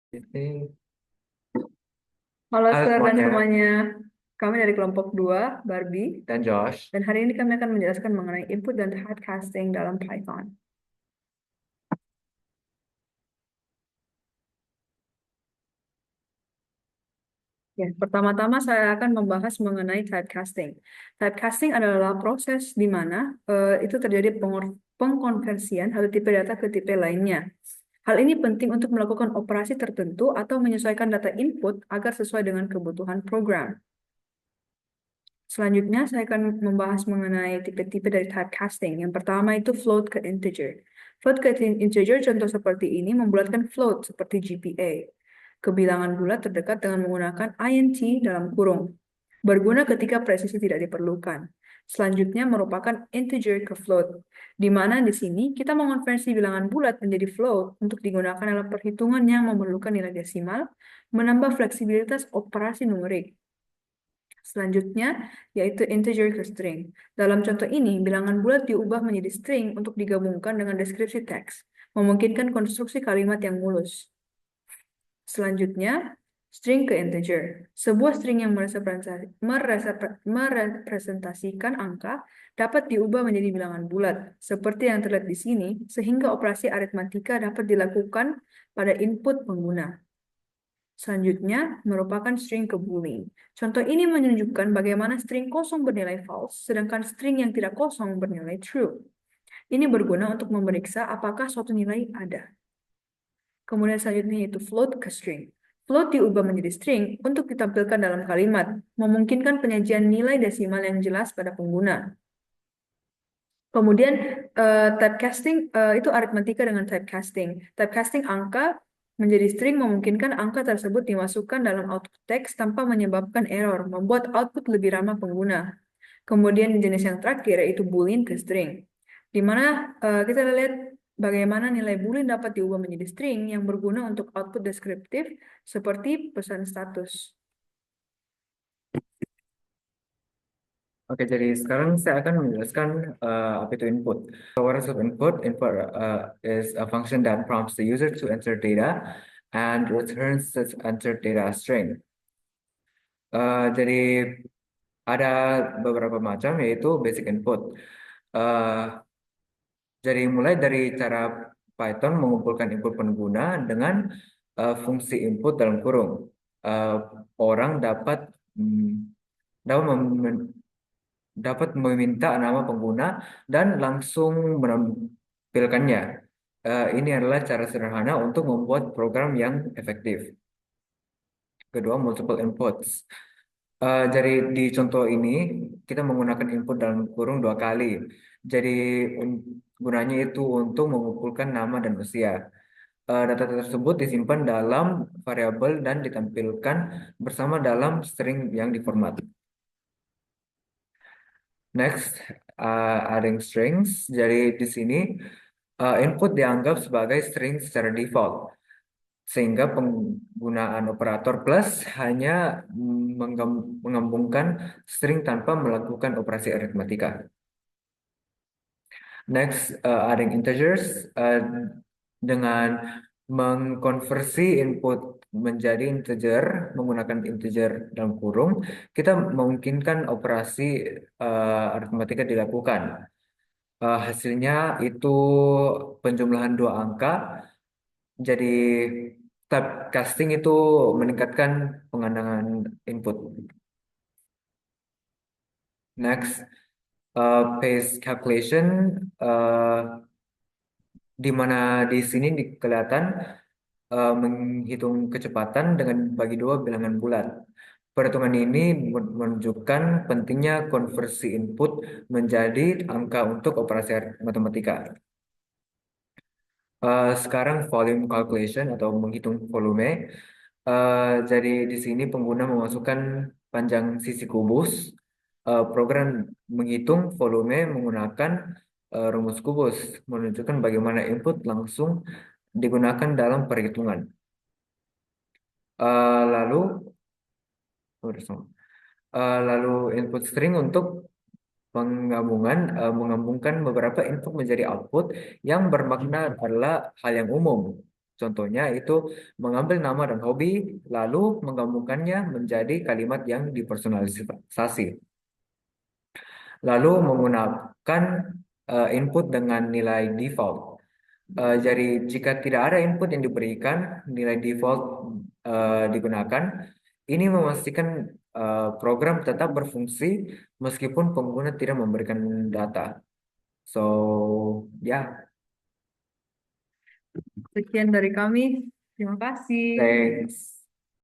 Ini, Halo halo Sir dan semuanya, semuanya, kami dari kelompok 2 Barbie, dan Josh. dan hari ini kami akan menjelaskan mengenai input dan typecasting dalam Python. Ya, pertama-tama saya akan membahas mengenai typecasting. Typecasting adalah proses di mana itu terjadi pengkonversian satu tipe data ke tipe lainnya. Hal ini penting untuk melakukan operasi tertentu atau menyesuaikan data input agar sesuai dengan kebutuhan program. Selanjutnya, saya akan membahas mengenai tipe-tipe dari typecasting. Yang pertama itu float ke integer. Float ke integer contoh seperti ini membulatkan float seperti GPA. Kebilangan bulat terdekat dengan menggunakan int dalam kurung. Berguna ketika presisi tidak diperlukan. Selanjutnya merupakan integer ke float, di mana di sini kita mengonversi bilangan bulat menjadi float untuk digunakan dalam perhitungan yang memerlukan nilai desimal, menambah fleksibilitas operasi numerik. Selanjutnya, yaitu integer ke string. Dalam contoh ini, bilangan bulat diubah menjadi string untuk digabungkan dengan deskripsi teks, memungkinkan konstruksi kalimat yang mulus. Selanjutnya, string ke integer. Sebuah string yang merepresentasikan angka dapat diubah menjadi bilangan bulat, seperti yang terlihat di sini, sehingga operasi aritmatika dapat dilakukan pada input pengguna. Selanjutnya, merupakan string ke Boolean. Contoh ini menunjukkan bagaimana string kosong bernilai false, sedangkan string yang tidak kosong bernilai true. Ini berguna untuk memeriksa apakah suatu nilai ada. Kemudian selanjutnya yaitu float ke string. Float diubah menjadi string untuk ditampilkan dalam kalimat, memungkinkan penyajian nilai desimal yang jelas pada pengguna. Kemudian typecasting itu aritmatika dengan typecasting. Typecasting angka menjadi string memungkinkan angka tersebut dimasukkan dalam output teks tanpa menyebabkan error, membuat output lebih ramah pengguna. Kemudian jenis yang terakhir yaitu boolean ke string, di mana kita lihat bagaimana nilai boolean dapat diubah menjadi string yang berguna untuk output deskriptif seperti pesan status. Oke, jadi sekarang saya akan menjelaskan apa itu input. So, what is input? Input is a function that prompts the user to enter data and returns this entered data as string. Jadi ada beberapa macam, yaitu basic input. Uh, jadi mulai dari cara Python mengumpulkan input pengguna dengan fungsi input dalam kurung. Uh, Orang mm, dapat meminta nama pengguna dan langsung menampilkannya. Ini adalah cara sederhana untuk membuat program yang efektif. Kedua, multiple inputs. Jadi di contoh ini kita menggunakan input dalam kurung dua kali. Jadi gunanya itu untuk mengumpulkan nama dan usia. Data tersebut disimpan dalam variabel dan ditampilkan bersama dalam string yang diformat. Next, adding strings. Jadi di sini input dianggap sebagai string secara default, sehingga penggunaan operator plus hanya menggabungkan string tanpa melakukan operasi aritmatika. Next, adding integers dengan mengkonversi input menjadi integer menggunakan integer dalam kurung, kita memungkinkan operasi aritmatika dilakukan. Hasilnya itu penjumlahan dua angka. Jadi typecasting itu meningkatkan pengandangan input. Next, pace calculation, di mana di sini kelihatan menghitung kecepatan dengan bagi dua bilangan bulat. Perhitungan ini menunjukkan pentingnya konversi input menjadi angka untuk operasi matematika. Sekarang volume calculation atau menghitung volume. Jadi di sini pengguna memasukkan panjang sisi kubus. Program menghitung volume menggunakan rumus kubus, menunjukkan bagaimana input langsung digunakan dalam perhitungan. Lalu, udah semua. Lalu input string untuk menggabungkan beberapa input menjadi output yang bermakna adalah hal yang umum. Contohnya itu mengambil nama dan hobi, lalu menggabungkannya menjadi kalimat yang dipersonalisasi. Lalu menggunakan input dengan nilai default. Jadi jika tidak ada input yang diberikan, nilai default digunakan. Ini memastikan program tetap berfungsi meskipun pengguna tidak memberikan data. So, ya, Sekian dari kami. Terima kasih. thanks.